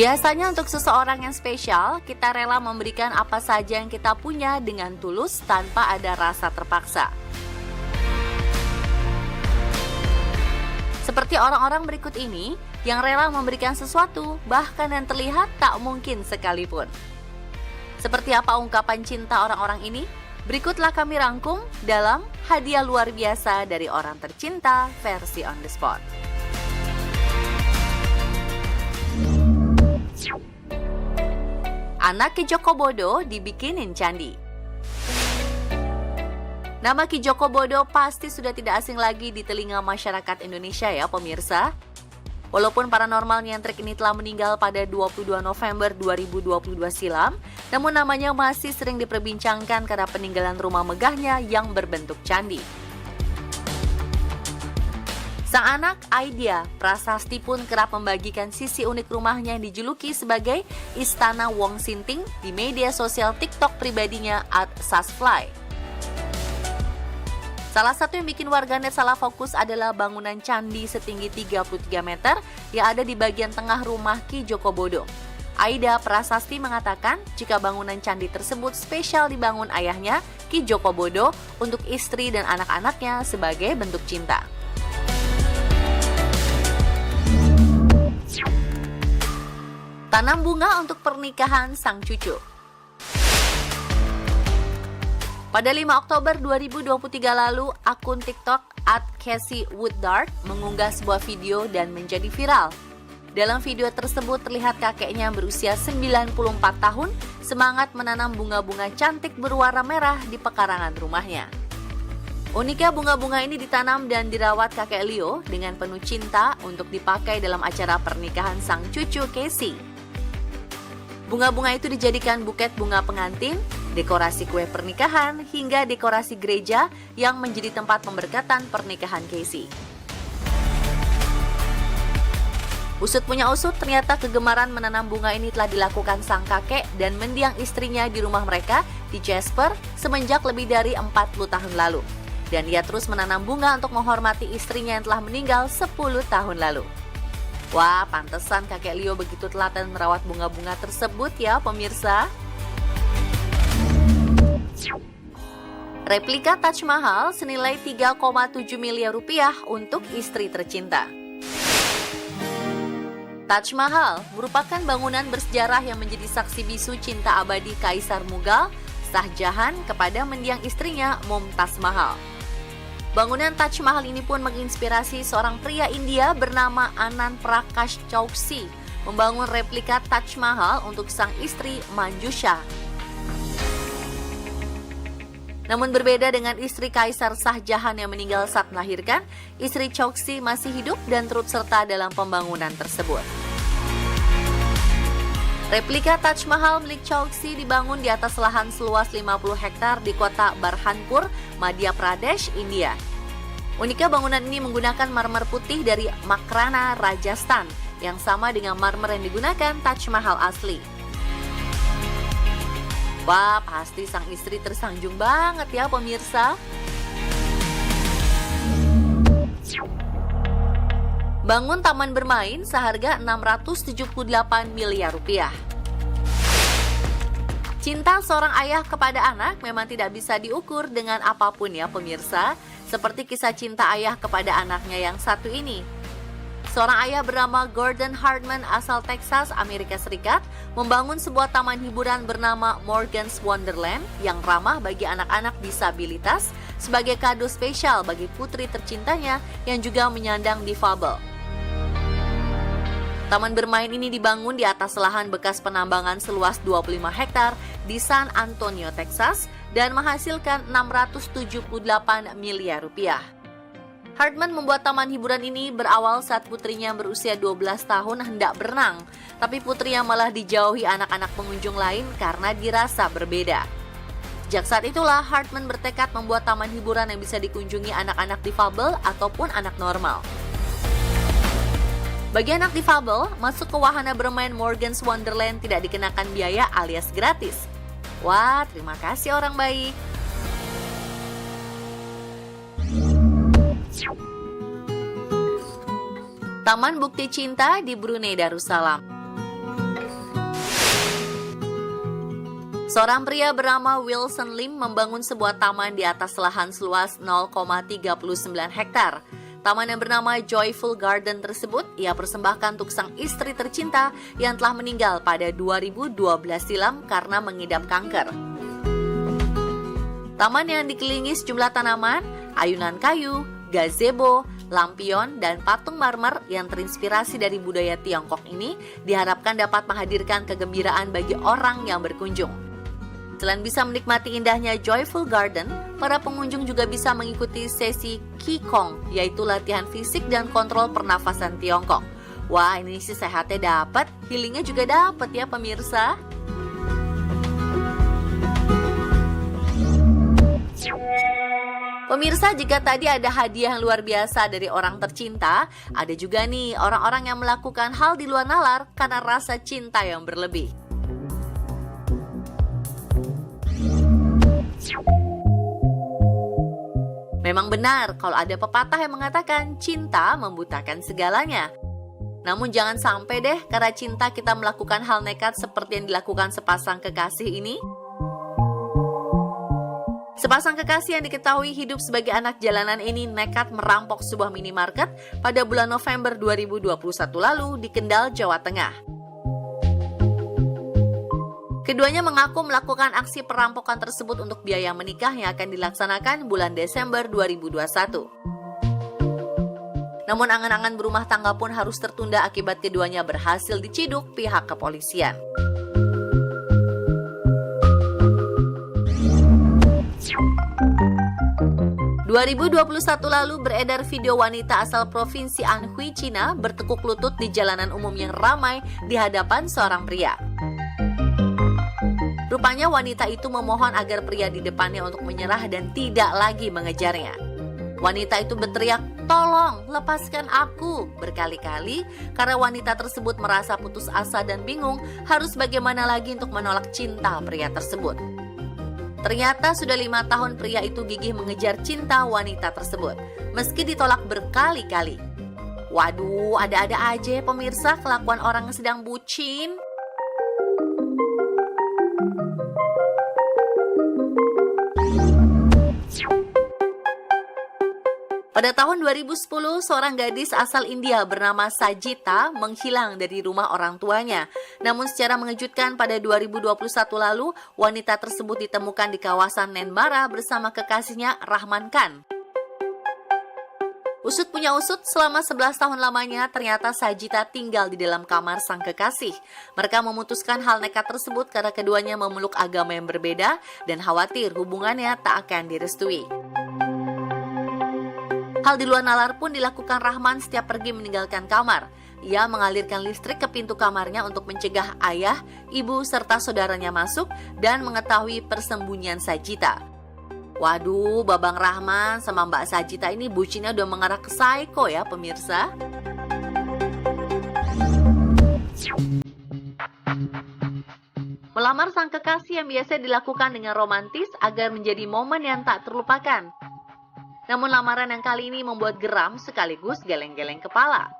Biasanya untuk seseorang yang spesial, kita rela memberikan apa saja yang kita punya dengan tulus tanpa ada rasa terpaksa. Seperti orang-orang berikut ini, yang rela memberikan sesuatu, bahkan yang terlihat tak mungkin sekalipun. Seperti apa ungkapan cinta orang-orang ini? Berikutlah kami rangkum dalam Hadiah Luar Biasa dari Orang Tercinta versi On The Spot. Anak Ki Joko Bodo dibikinin candi. Nama Ki Joko Bodo pasti sudah tidak asing lagi di telinga masyarakat Indonesia ya pemirsa. Walaupun paranormal nyentrik ini telah meninggal pada 22 November 2022 silam, namun namanya masih sering diperbincangkan karena peninggalan rumah megahnya yang berbentuk candi. Sang anak, Aidya Prasasti pun kerap membagikan sisi unik rumahnya yang dijuluki sebagai Istana Wong Sinting di media sosial TikTok pribadinya @sasfly. Salah satu yang bikin warganet salah fokus adalah bangunan candi setinggi 33 meter yang ada di bagian tengah rumah Ki Joko Bodo. Aidya Prasasti mengatakan jika bangunan candi tersebut spesial dibangun ayahnya, Ki Joko Bodo, untuk istri dan anak-anaknya sebagai bentuk cinta. Tanam bunga untuk pernikahan sang cucu. Pada 5 Oktober 2023 lalu, akun TikTok @CaseyWooddart mengunggah sebuah video dan menjadi viral. Dalam video tersebut terlihat kakeknya berusia 94 tahun semangat menanam bunga-bunga cantik berwarna merah di pekarangan rumahnya. Uniknya bunga-bunga ini ditanam dan dirawat kakek Leo dengan penuh cinta untuk dipakai dalam acara pernikahan sang cucu Casey. Bunga-bunga itu dijadikan buket bunga pengantin, dekorasi kue pernikahan, hingga dekorasi gereja yang menjadi tempat pemberkatan pernikahan Casey. Usut punya usut, ternyata kegemaran menanam bunga ini telah dilakukan sang kakek dan mendiang istrinya di rumah mereka di Jasper semenjak lebih dari 40 tahun lalu. Dan ia terus menanam bunga untuk menghormati istrinya yang telah meninggal 10 tahun lalu. Wah, pantesan kakek Leo begitu telaten merawat bunga-bunga tersebut ya pemirsa. Replika Taj Mahal senilai 3,7 miliar rupiah untuk istri tercinta. Taj Mahal merupakan bangunan bersejarah yang menjadi saksi bisu cinta abadi Kaisar Mughal Shah Jahan kepada mendiang istrinya Mumtaz Mahal. Bangunan Taj Mahal ini pun menginspirasi seorang pria India bernama Anand Prakash Chowksi membangun replika Taj Mahal untuk sang istri Manjusha. Namun berbeda dengan istri Kaisar Shah Jahan yang meninggal saat melahirkan, istri Chowksi masih hidup dan turut serta dalam pembangunan tersebut. Replika Taj Mahal milik Chowksi dibangun di atas lahan seluas 50 hektar di kota Burhanpur, Madhya Pradesh, India. Uniknya bangunan ini menggunakan marmer putih dari Makrana, Rajasthan, yang sama dengan marmer yang digunakan Taj Mahal asli. Wah, pasti sang istri tersanjung banget ya pemirsa. Bangun taman bermain seharga 678 miliar rupiah. Cinta seorang ayah kepada anak memang tidak bisa diukur dengan apapun ya pemirsa, seperti kisah cinta ayah kepada anaknya yang satu ini. Seorang ayah bernama Gordon Hartman asal Texas, Amerika Serikat, membangun sebuah taman hiburan bernama Morgan's Wonderland yang ramah bagi anak-anak disabilitas sebagai kado spesial bagi putri tercintanya yang juga menyandang difabel. Taman bermain ini dibangun di atas lahan bekas penambangan seluas 25 hektar di San Antonio, Texas, dan menghasilkan 678 miliar rupiah. Hartman membuat taman hiburan ini berawal saat putrinya berusia 12 tahun hendak berenang, tapi putrinya malah dijauhi anak-anak pengunjung lain karena dirasa berbeda. Sejak saat itulah Hartman bertekad membuat taman hiburan yang bisa dikunjungi anak-anak difabel ataupun anak normal. Bagi anak difabel, masuk ke wahana bermain Morgan's Wonderland tidak dikenakan biaya alias gratis. Wah, terima kasih orang baik. Taman Bukti Cinta di Brunei Darussalam. Seorang pria bernama Wilson Lim membangun sebuah taman di atas lahan seluas 0,39 hektar. Taman yang bernama Joyful Garden tersebut ia persembahkan untuk sang istri tercinta yang telah meninggal pada 2012 silam karena mengidap kanker. Taman yang dikelilingi sejumlah tanaman, ayunan kayu, gazebo, lampion, dan patung marmer yang terinspirasi dari budaya Tiongkok ini diharapkan dapat menghadirkan kegembiraan bagi orang yang berkunjung. Selain bisa menikmati indahnya Joyful Garden, para pengunjung juga bisa mengikuti sesi Qigong, yaitu latihan fisik dan kontrol pernafasan Tiongkok. Wah, ini sih sehatnya dapat, healingnya juga dapat ya pemirsa. Pemirsa, jika tadi ada hadiah yang luar biasa dari orang tercinta, ada juga nih orang-orang yang melakukan hal di luar nalar karena rasa cinta yang berlebih. Memang benar kalau ada pepatah yang mengatakan cinta membutakan segalanya. Namun jangan sampai deh karena cinta kita melakukan hal nekat seperti yang dilakukan sepasang kekasih ini. Sepasang kekasih yang diketahui hidup sebagai anak jalanan ini nekat merampok sebuah minimarket pada bulan November 2021 lalu di Kendal, Jawa Tengah. Keduanya mengaku melakukan aksi perampokan tersebut untuk biaya menikah yang akan dilaksanakan bulan Desember 2021. Namun angan-angan berumah tangga pun harus tertunda akibat keduanya berhasil diciduk pihak kepolisian. ...2021 lalu beredar video wanita asal provinsi Anhui, Cina bertekuk lutut di jalanan umum yang ramai di hadapan seorang pria. Rupanya wanita itu memohon agar pria di depannya untuk menyerah dan tidak lagi mengejarnya. Wanita itu berteriak, "Tolong, lepaskan aku!" berkali-kali karena wanita tersebut merasa putus asa dan bingung harus bagaimana lagi untuk menolak cinta pria tersebut. Ternyata sudah 5 tahun pria itu gigih mengejar cinta wanita tersebut, meski ditolak berkali-kali. Waduh, ada-ada aja pemirsa kelakuan orang yang sedang bucin. Pada tahun 2010, seorang gadis asal India bernama Sajita menghilang dari rumah orang tuanya. Namun secara mengejutkan pada 2021 lalu, wanita tersebut ditemukan di kawasan Nenmara bersama kekasihnya Rahman Khan. Usut punya usut, selama 11 tahun lamanya ternyata Sajita tinggal di dalam kamar sang kekasih. Mereka memutuskan hal nekat tersebut karena keduanya memeluk agama yang berbeda dan khawatir hubungannya tak akan direstui. Hal di luar nalar pun dilakukan Rahman setiap pergi meninggalkan kamar. Ia mengalirkan listrik ke pintu kamarnya untuk mencegah ayah, ibu, serta saudaranya masuk dan mengetahui persembunyian Sajita. Waduh, Babang Rahman sama Mbak Sajita ini bucinnya udah mengarah ke psycho ya pemirsa. Melamar sang kekasih yang biasa dilakukan dengan romantis agar menjadi momen yang tak terlupakan. Namun lamaran yang kali ini membuat geram sekaligus geleng-geleng kepala.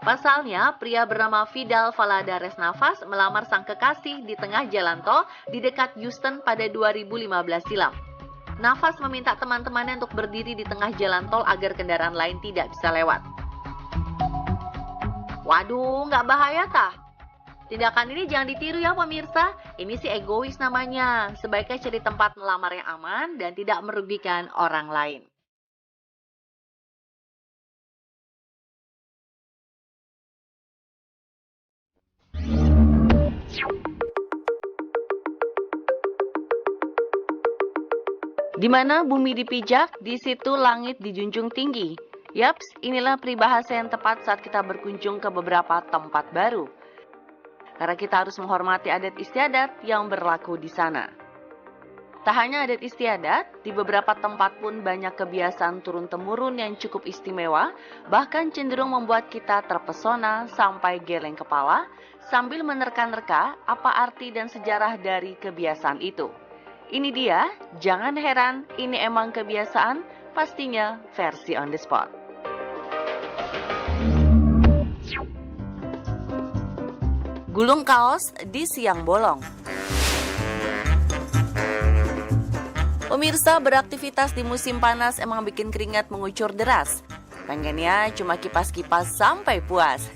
Pasalnya, pria bernama Vidal Valadares Navas melamar sang kekasih di tengah jalan tol di dekat Houston pada 2015 silam. Navas meminta teman-temannya untuk berdiri di tengah jalan tol agar kendaraan lain tidak bisa lewat. Waduh, nggak bahaya tah? Tindakan ini jangan ditiru ya pemirsa, ini sih egois namanya. Sebaiknya cari tempat melamar yang aman dan tidak merugikan orang lain. Di mana bumi dipijak, di situ langit dijunjung tinggi. Yaps, inilah peribahasa yang tepat saat kita berkunjung ke beberapa tempat baru. Karena kita harus menghormati adat istiadat yang berlaku di sana. Tak hanya adat istiadat, di beberapa tempat pun banyak kebiasaan turun-temurun yang cukup istimewa, bahkan cenderung membuat kita terpesona sampai geleng kepala, sambil menerka-nerka apa arti dan sejarah dari kebiasaan itu. Ini dia, jangan heran, ini emang kebiasaan, pastinya versi on the spot. Gulung kaos di siang bolong. Pemirsa, beraktivitas di musim panas emang bikin keringat mengucur deras. Pengennya cuma kipas-kipas sampai puas.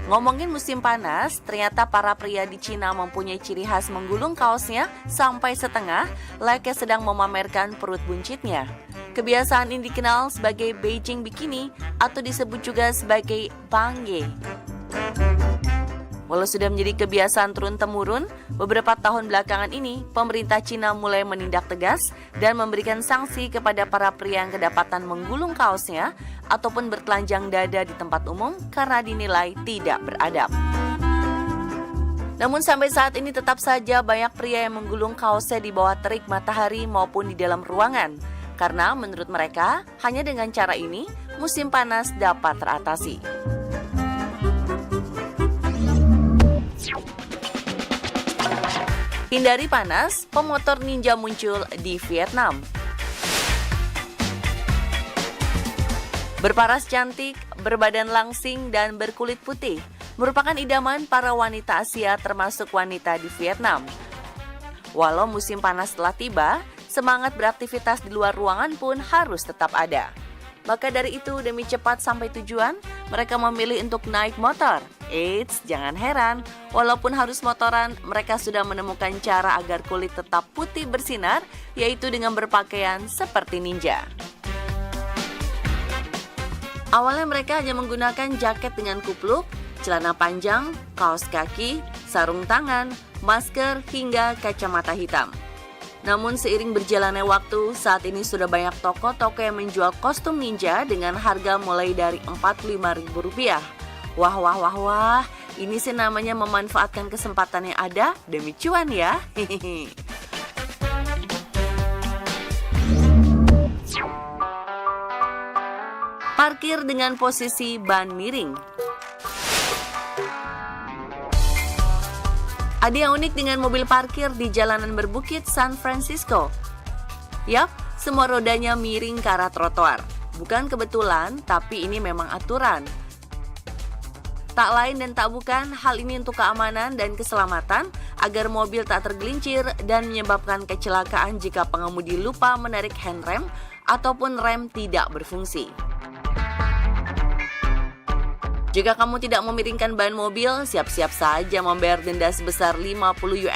Ngomongin musim panas, ternyata para pria di Cina mempunyai ciri khas menggulung kaosnya sampai setengah, layaknya sedang memamerkan perut buncitnya. Kebiasaan ini dikenal sebagai Beijing Bikini atau disebut juga sebagai bangge. Walau sudah menjadi kebiasaan turun-temurun, beberapa tahun belakangan ini, pemerintah Cina mulai menindak tegas dan memberikan sanksi kepada para pria yang kedapatan menggulung kaosnya ataupun bertelanjang dada di tempat umum karena dinilai tidak beradab. Namun sampai saat ini tetap saja banyak pria yang menggulung kaosnya di bawah terik matahari maupun di dalam ruangan. Karena menurut mereka, hanya dengan cara ini, musim panas dapat teratasi. Hindari panas, pemotor ninja muncul di Vietnam. Berparas cantik, berbadan langsing, dan berkulit putih merupakan idaman para wanita Asia termasuk wanita di Vietnam. Walau musim panas telah tiba, semangat beraktivitas di luar ruangan pun harus tetap ada. Maka dari itu, demi cepat sampai tujuan, mereka memilih untuk naik motor. Eits, jangan heran, walaupun harus motoran, mereka sudah menemukan cara agar kulit tetap putih bersinar, yaitu dengan berpakaian seperti ninja. Awalnya mereka hanya menggunakan jaket dengan kupluk, celana panjang, kaos kaki, sarung tangan, masker, hingga kacamata hitam. Namun seiring berjalannya waktu, saat ini sudah banyak toko-toko yang menjual kostum ninja dengan harga mulai dari Rp45.000. Wah, ini sih namanya memanfaatkan kesempatan yang ada demi cuan ya. Parkir dengan posisi ban miring. Ada yang unik dengan mobil parkir di jalanan berbukit San Francisco. Yap, semua rodanya miring ke arah trotoar. Bukan kebetulan, tapi ini memang aturan. Tak lain dan tak bukan, hal ini untuk keamanan dan keselamatan agar mobil tak tergelincir dan menyebabkan kecelakaan jika pengemudi lupa menarik handrem ataupun rem tidak berfungsi. Jika kamu tidak memiringkan ban mobil, siap-siap saja membayar denda sebesar $50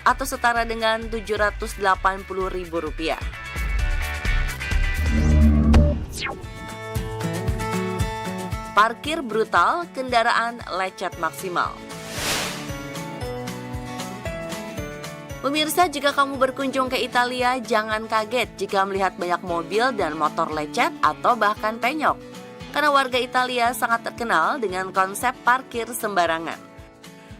atau setara dengan Rp780.000. Parkir brutal, kendaraan lecet maksimal. Pemirsa, jika kamu berkunjung ke Italia, jangan kaget jika melihat banyak mobil dan motor lecet atau bahkan penyok. Karena warga Italia sangat terkenal dengan konsep parkir sembarangan.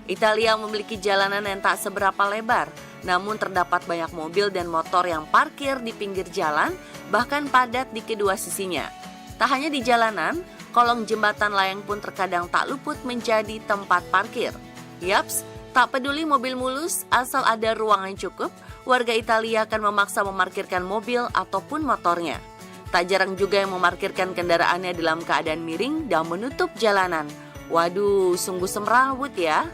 Italia memiliki jalanan yang tak seberapa lebar, namun terdapat banyak mobil dan motor yang parkir di pinggir jalan, bahkan padat di kedua sisinya. Tak hanya di jalanan, kolong jembatan layang pun terkadang tak luput menjadi tempat parkir. Yaps, tak peduli mobil mulus, asal ada ruangan cukup, warga Italia akan memaksa memarkirkan mobil ataupun motornya. Tak jarang juga yang memarkirkan kendaraannya dalam keadaan miring dan menutup jalanan. Waduh, sungguh semrawut ya.